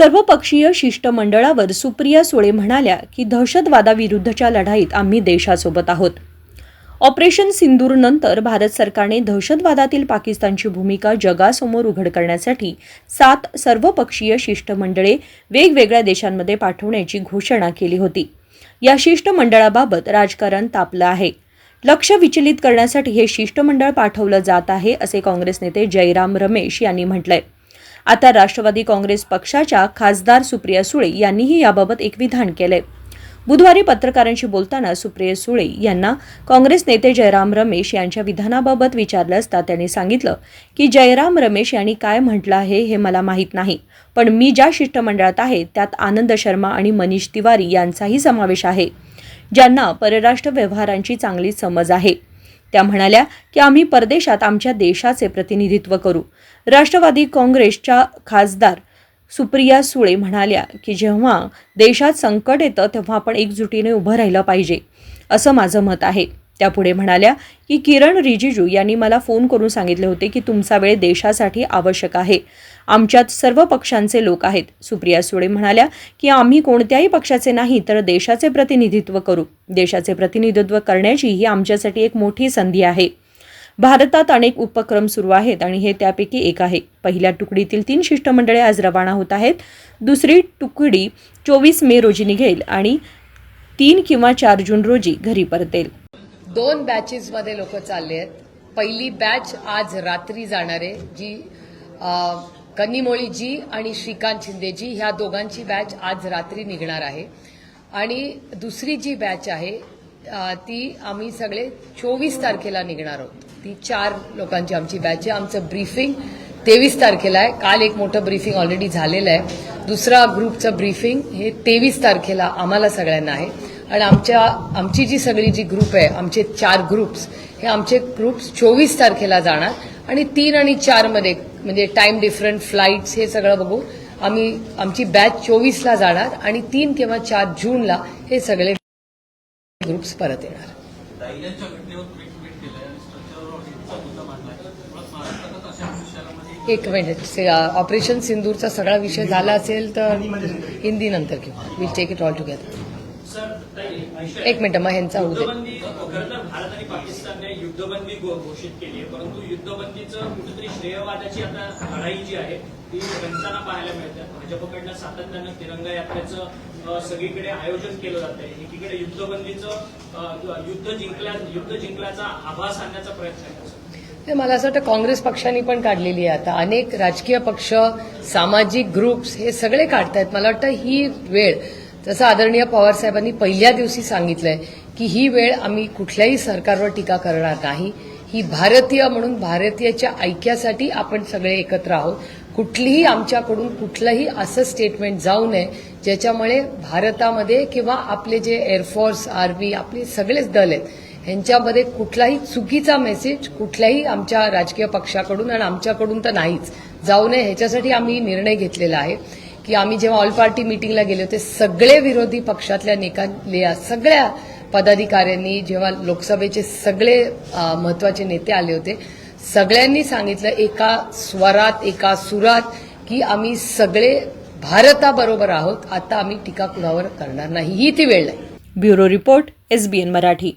सर्वपक्षीय शिष्टमंडळावर सुप्रिया सुळे म्हणाल्या की दहशतवादाविरुद्धच्या लढाईत आम्ही देशासोबत आहोत। ऑपरेशन सिंदूर नंतर भारत सरकारने दहशतवादातील पाकिस्तानची भूमिका जगासमोर उघड करण्यासाठी 7 सर्वपक्षीय शिष्टमंडळे वेगवेगळ्या देशांमध्ये पाठवण्याची घोषणा केली होती। या शिष्टमंडळाबाबत राजकारण तापलं आहे। लक्ष विचलित करण्यासाठी हे शिष्टमंडळ पाठवलं जात आहे असे काँग्रेस नेते जयराम रमेश यांनी म्हटलंय। आता राष्ट्रवादी काँग्रेस पक्षाच्या खासदार सुप्रिया सुळे यांनीही याबाबत एक विधान केलंय। बुधवारी पत्रकारांशी बोलताना सुप्रिया सुळे यांना काँग्रेस नेते जयराम रमेश यांच्या विधानाबाबत विचारलं असता त्यांनी सांगितलं की जयराम रमेश यांनी काय म्हटलं आहे हे मला माहीत नाही, पण मी ज्या शिष्टमंडळात आहे त्यात आनंद शर्मा आणि मनीष तिवारी यांचाही समावेश आहे, ज्यांना परराष्ट्र व्यवहारांची चांगली समज आहे। त्या म्हणाल्या की आम्ही परदेशात आमच्या देशाचे प्रतिनिधित्व करू। राष्ट्रवादी काँग्रेसच्या खासदार सुप्रिया सुळे म्हणाल्या की जेव्हा देशात संकट येतं तेव्हा आपण एकजुटीने उभं राहिलं पाहिजे असं माझं मत आहे। त्या पुढे म्हणाल्या की किरण रिजिजू यांनी मला फोन करून सांगितले होते की तुमचा वेळ देशासाठी आवश्यक आहे। आमच्यात सर्व पक्षांचे लोक आहेत। सुप्रिया सुळे म्हणाल्या की आम्ही कोणत्याही पक्षाचे नाही तर देशाचे प्रतिनिधित्व करू। देशाचे प्रतिनिधित्व करण्याची ही आमच्यासाठी एक मोठी संधी आहे। भारतात अनेक उपक्रम सुरू आहेत आणि हे त्यापैकी एक आहे। पहिल्या तुकडीतील 3 शिष्टमंडळे आज रवाना होत आहेत। दुसरी तुकडी 24 मे रोजी निघेल आणि 3 किंवा 4 जून रोजी घरी परतेल। 2 बॅचेसमध्ये लोक चालले आहेत। पहिली बॅच आज रात्री जाणार आहे, जी कन्नीमोळीजी आणि श्रीकांत शिंदेजी ह्या दोघांची बॅच आज रात्री निघणार आहे। आणि दुसरी जी बॅच आहे ती आम्ही सगळे 24 तारखेला निघणार आहोत। ती 4 लोकांची आमची बॅच आहे। आमचं ब्रीफिंग 23 तारखेला आहे। काल एक मोठं ब्रीफिंग ऑलरेडी झालेलं आहे। दुसरा ग्रुपचं ब्रीफिंग हे 23 तारखेला आम्हाला सगळ्यांना आहे। आणि आमची जी सगळी जी ग्रुप आहे, आमचे 4 ग्रुप्स, हे आमचे ग्रुप्स 24 तारखेला जाणार आणि 3 आणि 4 मध्ये म्हणजे टाइम डिफरंट फ्लाइट्स हे सगळं बघू आम्ही आमची बॅच 24ला जाणार आणि 3 किंवा 4 जूनला हे सगळे ग्रुप्स परत येणार। एक मिनिट, ऑपरेशन सिंदूरचा सगळा विषय झाला असेल तर हिंदी नंतर घेऊ। Will take it all together. एक मिनिट, मग ह्यांचा होऊ दे। भारत आणि पाकिस्तानने युद्धबंदी घोषित केली आहे, परंतु युद्धबंदीचं कुठेतरी श्रेयवादाची आता लढाई जी आहे ती रंगताना पाहायला मिळते। भाजपकडनं सातत्यानं तिरंगा यात्रेचं सगळीकडे आयोजन केलं जात आहे। एकीकडे युद्धबंदीचं युद्ध जिंकल्याचा आभास आणण्याचा प्रयत्न आहे। मला असं वाटतं काँग्रेस पक्षांनी पण काढलेली आहे। आता अनेक राजकीय पक्ष, सामाजिक ग्रुप्स हे सगळे काढतायत। मला वाटतं ही वेळ, जसं आदरणीय पवार साहेबांनी पहिल्या दिवशी सांगितलंय की ही वेळ आम्ही कुठल्याही सरकारवर टीका करणार नाही। ही भारतीय म्हणून भारतीयाच्या ऐक्यासाठी आपण सगळे एकत्र आहोत। कुठलीही आमच्याकडून कुठलंही असं स्टेटमेंट जाऊ नये ज्याच्यामुळे भारतामध्ये किंवा आपले जे एअरफोर्स, आर्मी, आपले सगळेच दल आहेत ह्यांच्यामध्ये कुठलाही चुकीचा मेसेज कुठल्याही आमच्या राजकीय पक्षाकडून आणि आमच्याकडून तर नाहीच जाऊ नये। ह्याच्यासाठी आम्ही निर्णय घेतलेला आहे की आम्ही जेव्हा ऑल पार्टी मीटिंगला गेले होते, सगळे विरोधी पक्षातल्या सगळ्या पदाधिकाऱ्यांनी, जेव्हा लोकसभेचे सगळे महत्वाचे नेते आले होते, सगळ्यांनी सांगितलं एका स्वरात, एका सुरात की आम्ही सगळे भारताबरोबर आहोत। आता आम्ही टीका कुणावर करणार नाही, ही ती वेळ आहे। Bureau report, SBN Marathi.